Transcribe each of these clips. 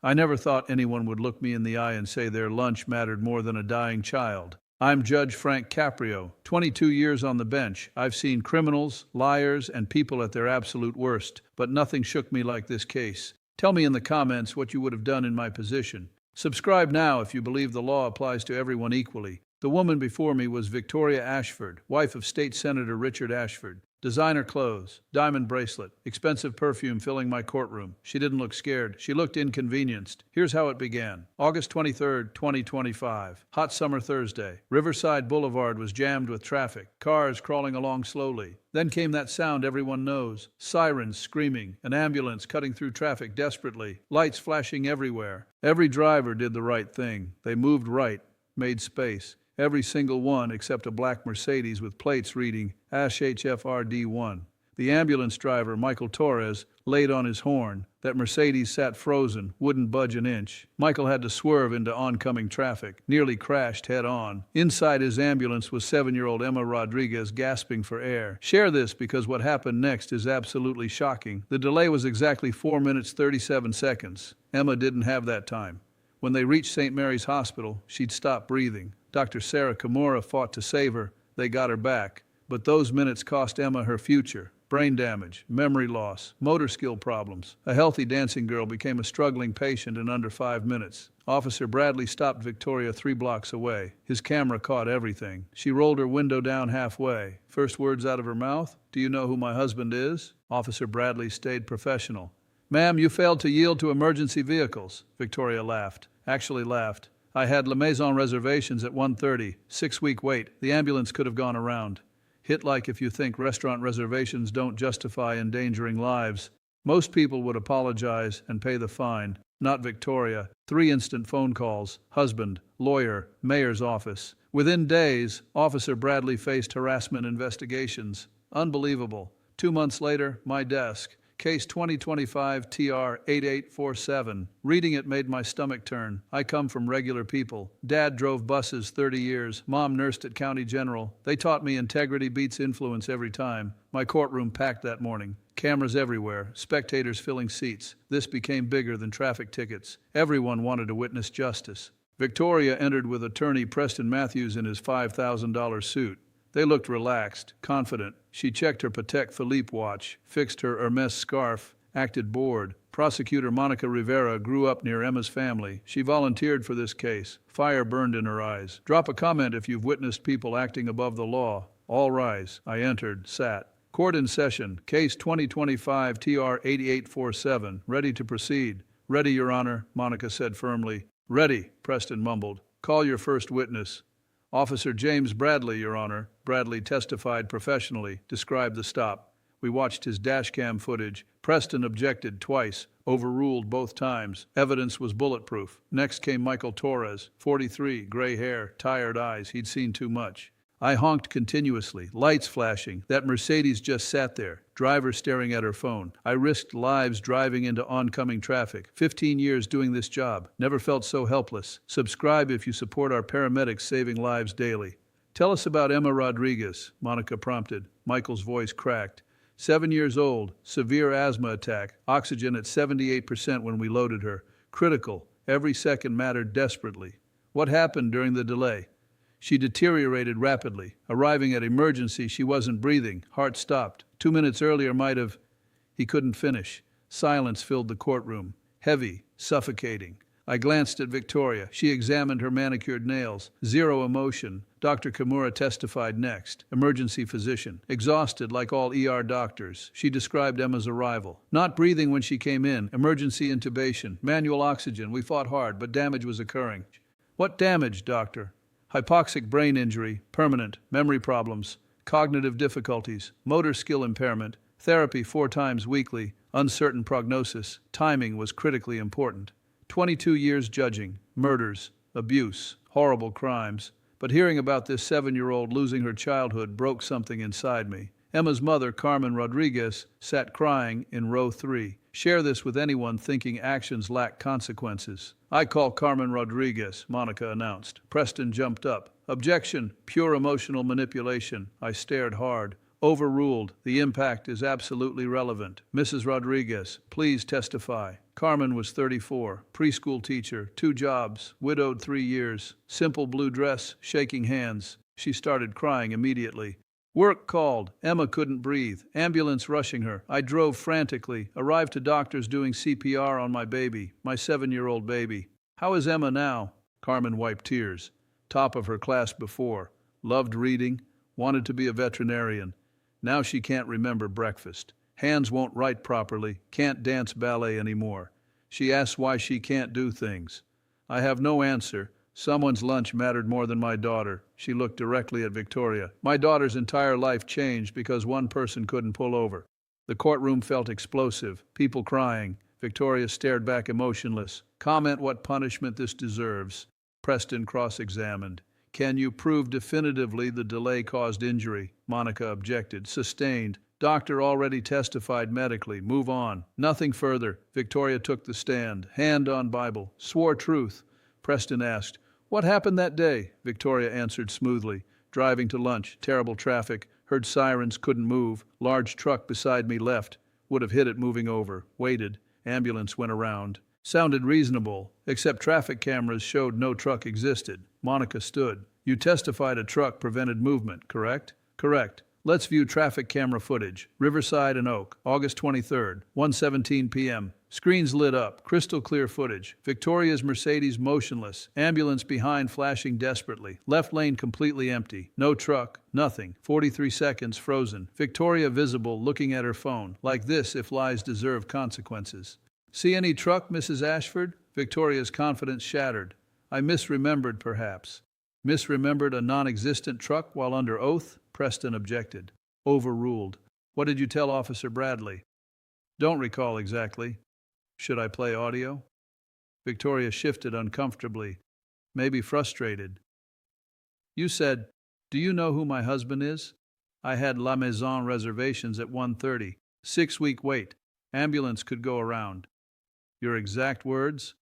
I never thought anyone would look me in the eye and say their lunch mattered more than a dying child. I'm Judge Frank Caprio, 22 years on the bench. I've seen criminals, liars, and people at their absolute worst, but nothing shook me like this case. Tell me in the comments what you would have done in my position. Subscribe now if you believe the law applies to everyone equally. The woman before me was Victoria Ashford, wife of State Senator Richard Ashford. Designer clothes, diamond bracelet, expensive perfume filling my courtroom. She didn't look scared. She looked inconvenienced. Here's how it began. August 23rd, 2025. Hot summer Thursday. Riverside Boulevard was jammed with traffic, cars crawling along slowly. Then came that sound everyone knows. Sirens screaming, an ambulance cutting through traffic desperately, lights flashing everywhere. Every driver did the right thing. They moved right, made space. Every single one except a black Mercedes with plates reading HFRD1. The ambulance driver, Michael Torres, laid on his horn. That Mercedes sat frozen, wouldn't budge an inch. Michael had to swerve into oncoming traffic, nearly crashed head-on. Inside his ambulance was 7-year-old Emma Rodriguez gasping for air. Share this because what happened next is absolutely shocking. The delay was exactly 4 minutes 37 seconds. Emma didn't have that time. When they reached St. Mary's Hospital, she'd stopped breathing. Dr. Sarah Kimura fought to save her. They got her back. But those minutes cost Emma her future. Brain damage, memory loss, motor skill problems. A healthy dancing girl became a struggling patient in under 5 minutes. Officer Bradley stopped Victoria 3 blocks away. His camera caught everything. She rolled her window down halfway. First words out of her mouth, "Do you know who my husband is?" Officer Bradley stayed professional. "Ma'am, you failed to yield to emergency vehicles." Victoria laughed. Actually laughed. "I had La Maison reservations at 1:30. 6-week wait. The ambulance could have gone around." Hit like if you think restaurant reservations don't justify endangering lives. Most people would apologize and pay the fine. Not Victoria. 3 instant phone calls. Husband, lawyer, mayor's office. Within days, Officer Bradley faced harassment investigations. Unbelievable. 2 months later, my desk. Case 2025 TR 8847. Reading it made my stomach turn. I come from regular people. Dad drove buses 30 years. Mom nursed at County General. They taught me integrity beats influence every time. My courtroom packed that morning. Cameras everywhere. Spectators filling seats. This became bigger than traffic tickets. Everyone wanted to witness justice. Victoria entered with attorney Preston Matthews in his $5,000 suit. They looked relaxed, confident. She checked her Patek Philippe watch, fixed her Hermes scarf, acted bored. Prosecutor Monica Rivera grew up near Emma's family. She volunteered for this case. Fire burned in her eyes. Drop a comment if you've witnessed people acting above the law. All rise. I entered, sat. Court in session. Case 2025 TR 8847. Ready to proceed. Ready, Your Honor, Monica said firmly. Ready, Preston mumbled. Call your first witness. Officer James Bradley, Your Honor. Bradley testified professionally, described the stop. We watched his dashcam footage. Preston objected twice, overruled both times. Evidence was bulletproof. Next came Michael Torres, 43, gray hair, tired eyes. He'd seen too much. I honked continuously, lights flashing. That Mercedes just sat there, driver staring at her phone. I risked lives driving into oncoming traffic. 15 years doing this job. Never felt so helpless. Subscribe if you support our paramedics saving lives daily. Tell us about Emma Rodriguez, Monica prompted. Michael's voice cracked. 7 years old, severe asthma attack, oxygen at 78% when we loaded her. Critical. Every second mattered desperately. What happened during the delay? She deteriorated rapidly. Arriving at emergency, she wasn't breathing. Heart stopped. 2 minutes earlier might have... He couldn't finish. Silence filled the courtroom. Heavy, suffocating. I glanced at Victoria. She examined her manicured nails. Zero emotion. Dr. Kimura testified next. Emergency physician. Exhausted like all ER doctors. She described Emma's arrival. Not breathing when she came in. Emergency intubation. Manual oxygen. We fought hard, but damage was occurring. What damage, doctor? Hypoxic brain injury, permanent, memory problems, cognitive difficulties, motor skill impairment, therapy 4 times weekly, uncertain prognosis. Timing was critically important. 22 years judging, murders, abuse, horrible crimes. But hearing about this 7-year-old losing her childhood broke something inside me. Emma's mother, Carmen Rodriguez, sat crying in row 3. Share this with anyone thinking actions lack consequences. I call Carmen Rodriguez, Monica announced. Preston jumped up. Objection, pure emotional manipulation. I stared hard. Overruled. The impact is absolutely relevant. Mrs. Rodriguez, please testify. Carmen was 34, preschool teacher, 2 jobs, widowed 3 years, simple blue dress, shaking hands. She started crying immediately. Work called. Emma couldn't breathe. Ambulance rushing her. I drove frantically. Arrived to doctors doing CPR on my baby, my 7-year-old baby. How is Emma now? Carmen wiped tears. Top of her class before. Loved reading. Wanted to be a veterinarian. Now she can't remember breakfast. Hands won't write properly. Can't dance ballet anymore. She asks why she can't do things. I have no answer. Someone's lunch mattered more than my daughter. She looked directly at Victoria. My daughter's entire life changed because one person couldn't pull over. The courtroom felt explosive. People crying. Victoria stared back emotionless. Comment what punishment this deserves. Preston cross-examined. Can you prove definitively the delay caused injury? Monica objected. Sustained. Doctor already testified medically. Move on. Nothing further. Victoria took the stand. Hand on Bible. Swore truth. Preston asked, what happened that day? Victoria answered smoothly. Driving to lunch. Terrible traffic. Heard sirens. Couldn't move. Large truck beside me left. Would have hit it moving over. Waited. Ambulance went around. Sounded reasonable, except traffic cameras showed no truck existed. Monica stood. You testified a truck prevented movement, correct? Correct. Let's view traffic camera footage. Riverside and Oak, August 23rd, 1:17 p.m. Screens lit up, crystal clear footage. Victoria's Mercedes motionless, ambulance behind flashing desperately. Left lane completely empty. No truck, nothing. 43 seconds frozen. Victoria visible looking at her phone. Like this if lies deserve consequences. See any truck, Mrs. Ashford? Victoria's confidence shattered. I misremembered, perhaps. Misremembered a non-existent truck while under oath? Preston objected. Overruled. What did you tell Officer Bradley? Don't recall exactly. Should I play audio? Victoria shifted uncomfortably, maybe frustrated. You said, do you know who my husband is? I had La Maison reservations at 1:30. 6-week wait. Ambulance could go around. Your exact words?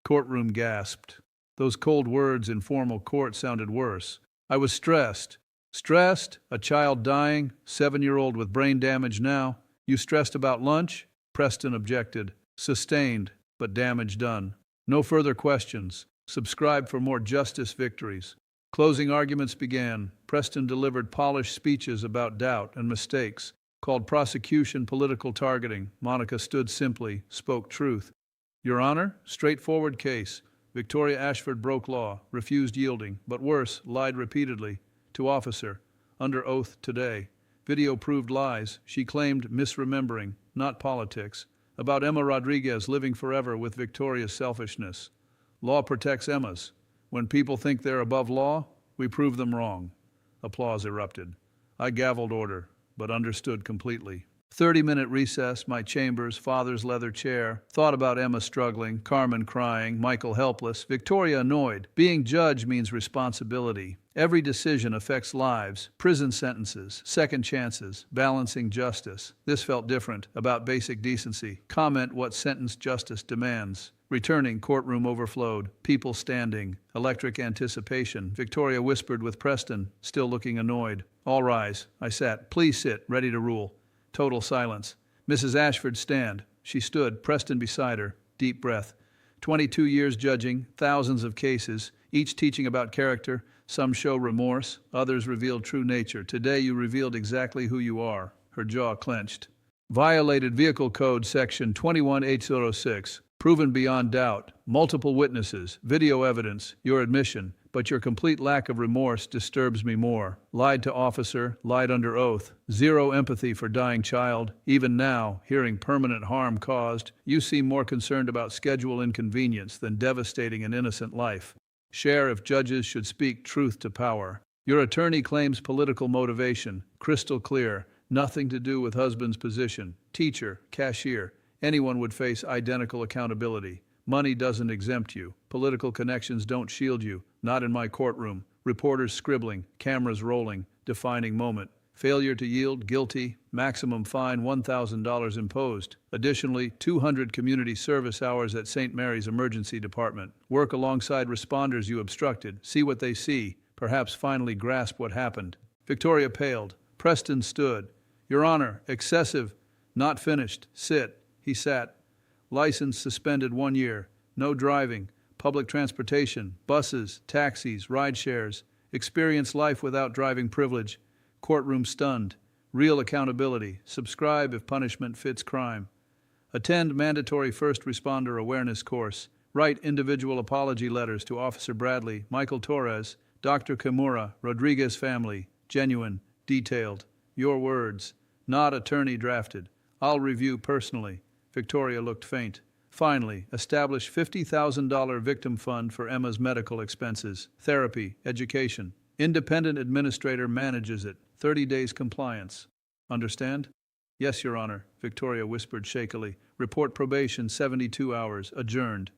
Courtroom gasped. Those cold words in formal court sounded worse. I was stressed. Stressed? A child dying? 7-year-old with brain damage now? You stressed about lunch? Preston objected. Sustained, but damage done. No further questions. Subscribe for more justice victories. Closing arguments began. Preston delivered polished speeches about doubt and mistakes. Called prosecution political targeting. Monica stood simply, spoke truth. Your Honor, straightforward case. Victoria Ashford broke law, refused yielding, but worse, lied repeatedly. To officer, under oath today. Video proved lies. She claimed misremembering, not politics. About Emma Rodriguez living forever with Victoria's selfishness. Law protects Emma's. When people think they're above law, we prove them wrong. Applause erupted. I gavelled order, but understood completely. 30-minute recess, my chambers, father's leather chair. Thought about Emma struggling, Carmen crying, Michael helpless, Victoria annoyed. Being judge means responsibility. Every decision affects lives, prison sentences, second chances, balancing justice. This felt different, about basic decency. Comment what sentence justice demands. Returning, courtroom overflowed, people standing, electric anticipation. Victoria whispered with Preston, still looking annoyed. All rise. I sat. Please sit, ready to rule. Total silence. Mrs. Ashford, stand. She stood, Preston beside her. Deep breath. 22 years judging, thousands of cases, each teaching about character. Some show remorse, others reveal true nature. Today you revealed exactly who you are. Her jaw clenched. Violated Vehicle Code Section 21806. Proven beyond doubt. Multiple witnesses. Video evidence. Your admission. But your complete lack of remorse disturbs me more. Lied to officer, lied under oath. Zero empathy for dying child. Even now, hearing permanent harm caused, you seem more concerned about schedule inconvenience than devastating an innocent life. Share if judges should speak truth to power. Your attorney claims political motivation. Crystal clear. Nothing to do with husband's position. Teacher, cashier. Anyone would face identical accountability. Money doesn't exempt you. Political connections don't shield you. Not in my courtroom. Reporters scribbling, cameras rolling, defining moment. Failure to yield, guilty. Maximum fine $1,000 imposed. Additionally, 200 community service hours at St. Mary's Emergency Department. Work alongside responders you obstructed. See what they see. Perhaps finally grasp what happened. Victoria paled. Preston stood. Your Honor, excessive. Not finished. Sit. He sat. License suspended 1 year. No driving. Public transportation. Buses. Taxis. Ride shares. Experience life without driving privilege. Courtroom stunned. Real accountability. Subscribe if punishment fits crime. Attend mandatory first responder awareness course. Write individual apology letters to Officer Bradley, Michael Torres, Dr. Kimura, Rodriguez family. Genuine. Detailed. Your words. Not attorney drafted. I'll review personally. Victoria looked faint. Finally, establish $50,000 victim fund for Emma's medical expenses, therapy, education. Independent administrator manages it. 30 days compliance. Understand? Yes, Your Honor, Victoria whispered shakily. Report probation 72 hours. Adjourned.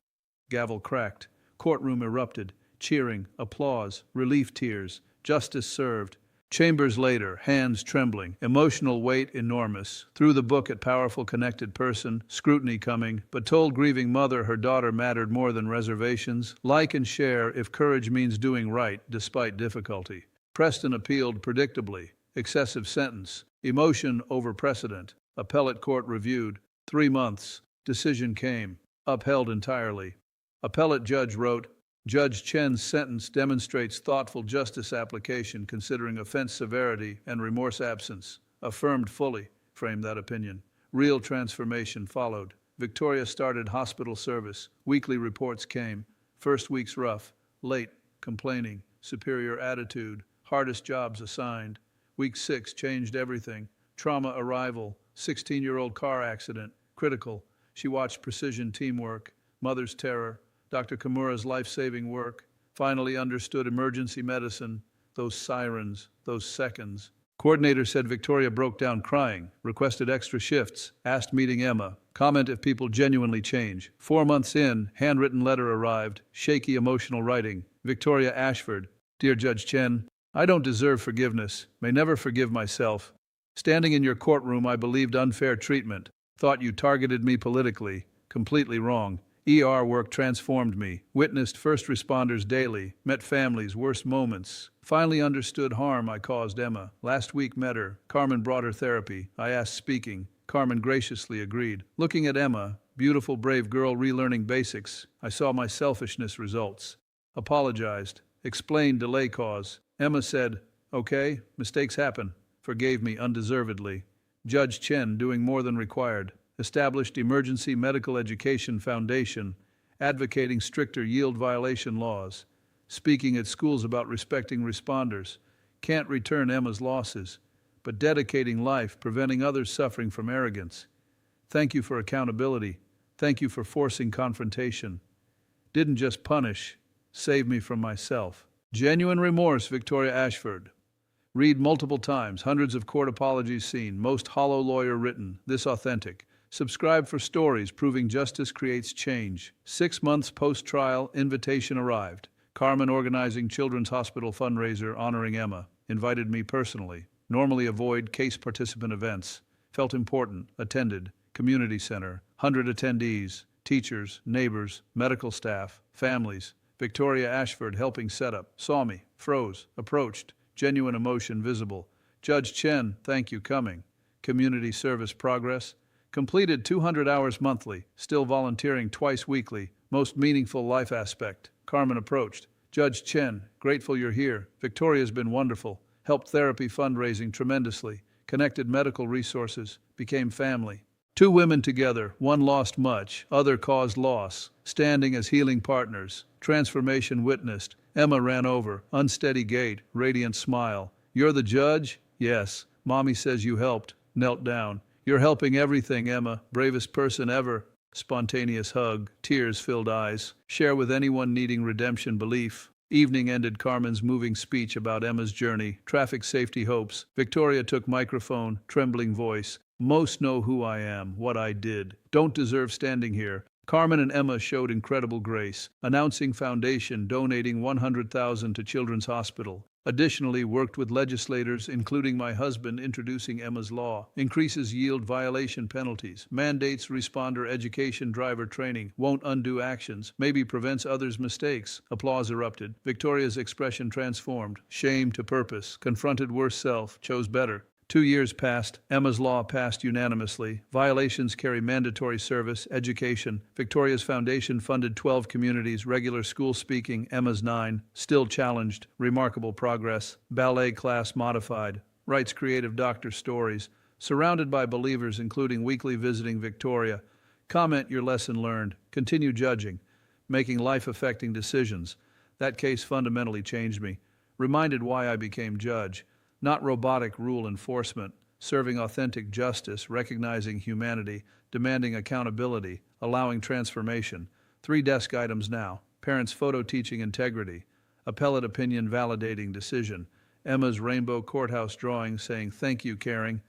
Gavel cracked. Courtroom erupted. Cheering, applause, relief tears. Justice served. Chambers later, hands trembling, emotional weight enormous. Threw the book at powerful connected person, scrutiny coming, but told grieving mother her daughter mattered more than reservations. Like and share if courage means doing right despite difficulty. Preston appealed predictably. Excessive sentence. Emotion over precedent. Appellate court reviewed. 3 months. Decision came. Upheld entirely. Appellate judge wrote, Judge Chen's sentence demonstrates thoughtful justice application considering offense severity and remorse absence. Affirmed fully, framed that opinion. Real transformation followed. Victoria started hospital service. Weekly reports came. First week's rough, late, complaining, superior attitude, hardest jobs assigned. Week 6 changed everything. Trauma arrival, 16-year-old car accident, critical. She watched precision teamwork, mother's terror, Dr. Kimura's life-saving work, finally understood emergency medicine, those sirens, those seconds. Coordinator said Victoria broke down crying, requested extra shifts, asked meeting Emma, comment if people genuinely change. 4 months in, handwritten letter arrived, shaky emotional writing. Victoria Ashford, Dear Judge Chen, I don't deserve forgiveness, may never forgive myself. Standing in your courtroom, I believed unfair treatment, thought you targeted me politically, completely wrong. ER work transformed me, witnessed first responders daily, met families' worst moments, finally understood harm I caused Emma. Last week met her. Carmen brought her therapy. I asked speaking. Carmen graciously agreed. Looking at Emma, beautiful, brave girl relearning basics, I saw my selfishness results. Apologized. Explained delay cause. Emma said, okay, mistakes happen. Forgave me undeservedly. Judge Chen doing more than required. Established Emergency Medical Education Foundation, advocating stricter yield violation laws, speaking at schools about respecting responders, can't return Emma's losses, but dedicating life, preventing others suffering from arrogance. Thank you for accountability. Thank you for forcing confrontation. Didn't just punish, save me from myself. Genuine remorse, Victoria Ashford. Read multiple times, hundreds of court apologies seen, most hollow lawyer written, this authentic. Subscribe for stories proving justice creates change. 6 months post-trial, invitation arrived. Carmen organizing Children's Hospital fundraiser honoring Emma. Invited me personally. Normally avoid case participant events. Felt important. Attended. Community center. 100 attendees. Teachers, neighbors, medical staff, families. Victoria Ashford helping set up. Saw me. Froze. Approached. Genuine emotion visible. Judge Chen, thank you coming. Community service progress. Completed 200 hours monthly, still volunteering twice weekly, most meaningful life aspect. Carmen approached. Judge Chen, grateful you're here. Victoria's been wonderful. Helped therapy fundraising tremendously. Connected medical resources. Became family. 2 women together, one lost much, other caused loss. Standing as healing partners. Transformation witnessed. Emma ran over. Unsteady gait, radiant smile. You're the judge? Yes. Mommy says you helped. Knelt down. You're helping everything, Emma. Bravest person ever. Spontaneous hug, tears-filled eyes. Share with anyone needing redemption belief. Evening ended Carmen's moving speech about Emma's journey, traffic safety hopes. Victoria took microphone, trembling voice. Most know who I am, what I did. Don't deserve standing here. Carmen and Emma showed incredible grace, announcing foundation donating $100,000 to Children's Hospital. Additionally, worked with legislators, including my husband, introducing Emma's law, increases yield violation penalties, mandates responder education driver training, won't undo actions, maybe prevents others' mistakes. Applause erupted. Victoria's expression transformed. Shame to purpose, confronted worse self, chose better. 2 years passed. Emma's law passed unanimously. Violations carry mandatory service, education. Victoria's foundation funded 12 communities, regular school speaking. Emma's 9, still challenged. Remarkable progress. Ballet class modified. Writes creative doctor stories. Surrounded by believers, including weekly visiting Victoria. Comment your lesson learned. Continue judging. Making life-affecting decisions. That case fundamentally changed me. Reminded why I became judge. Not robotic rule enforcement, serving authentic justice, recognizing humanity, demanding accountability, allowing transformation. 3 desk items now. Parents' photo teaching integrity. Appellate opinion validating decision. Emma's rainbow courthouse drawing saying thank you, caring.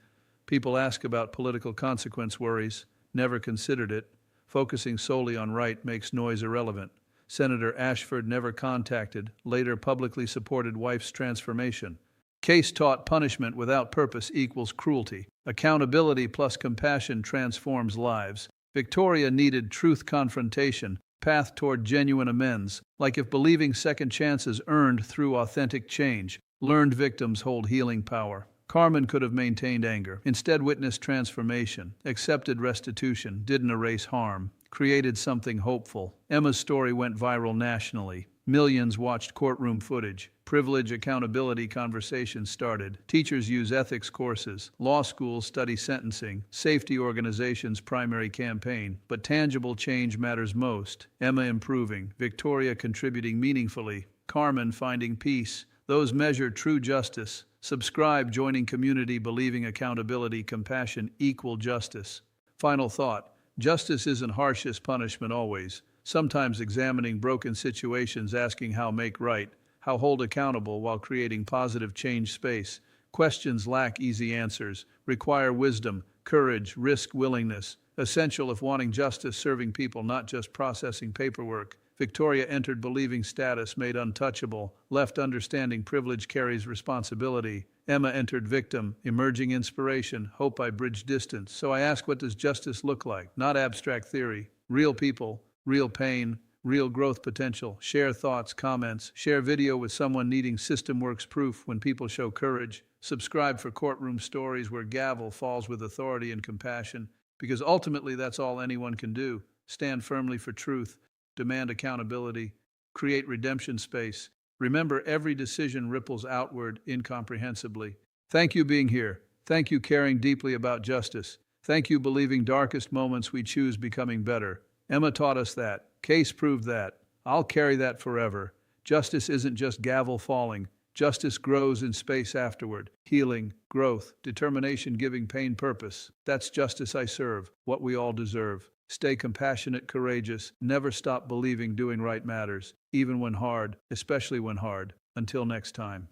People ask about political consequence worries. Never considered it. Focusing solely on right makes noise irrelevant. Senator Ashford never contacted, later publicly supported wife's transformation. Case taught punishment without purpose equals cruelty. Accountability plus compassion transforms lives. Victoria needed truth confrontation, path toward genuine amends, like if believing second chances earned through authentic change. Learned victims hold healing power. Carmen could have maintained anger, instead witnessed transformation, accepted restitution, didn't erase harm, created something hopeful. Emma's story went viral nationally. Millions watched courtroom footage. Privilege accountability conversations started. Teachers use ethics courses. Law schools study sentencing. Safety organizations primary campaign. But tangible change matters most. Emma improving. Victoria contributing meaningfully. Carmen finding peace. Those measure true justice. Subscribe, joining community, believing accountability, compassion, equal justice. Final thought. Justice isn't harshest punishment always. Sometimes examining broken situations, asking how make right, how hold accountable while creating positive change space. Questions lack easy answers, require wisdom, courage, risk, willingness. Essential if wanting justice, serving people, not just processing paperwork. Victoria entered believing status made untouchable, left understanding privilege carries responsibility. Emma entered victim, emerging inspiration, hope I bridge distance. So I ask, what does justice look like? Not abstract theory. Real people, real pain, real growth potential. Share thoughts, comments, share video with someone needing system works proof when people show courage. Subscribe for courtroom stories where gavel falls with authority and compassion, because ultimately that's all anyone can do. Stand firmly for truth. Demand accountability, create redemption space. Remember, every decision ripples outward incomprehensibly. Thank you being here. Thank you caring deeply about justice. Thank you believing darkest moments we choose becoming better. Emma taught us that. Case proved that. I'll carry that forever. Justice isn't just gavel falling. Justice grows in space afterward. Healing, growth, determination giving pain purpose. That's justice I serve, what we all deserve. Stay compassionate, courageous. Never stop believing doing right matters, even when hard, especially when hard. Until next time.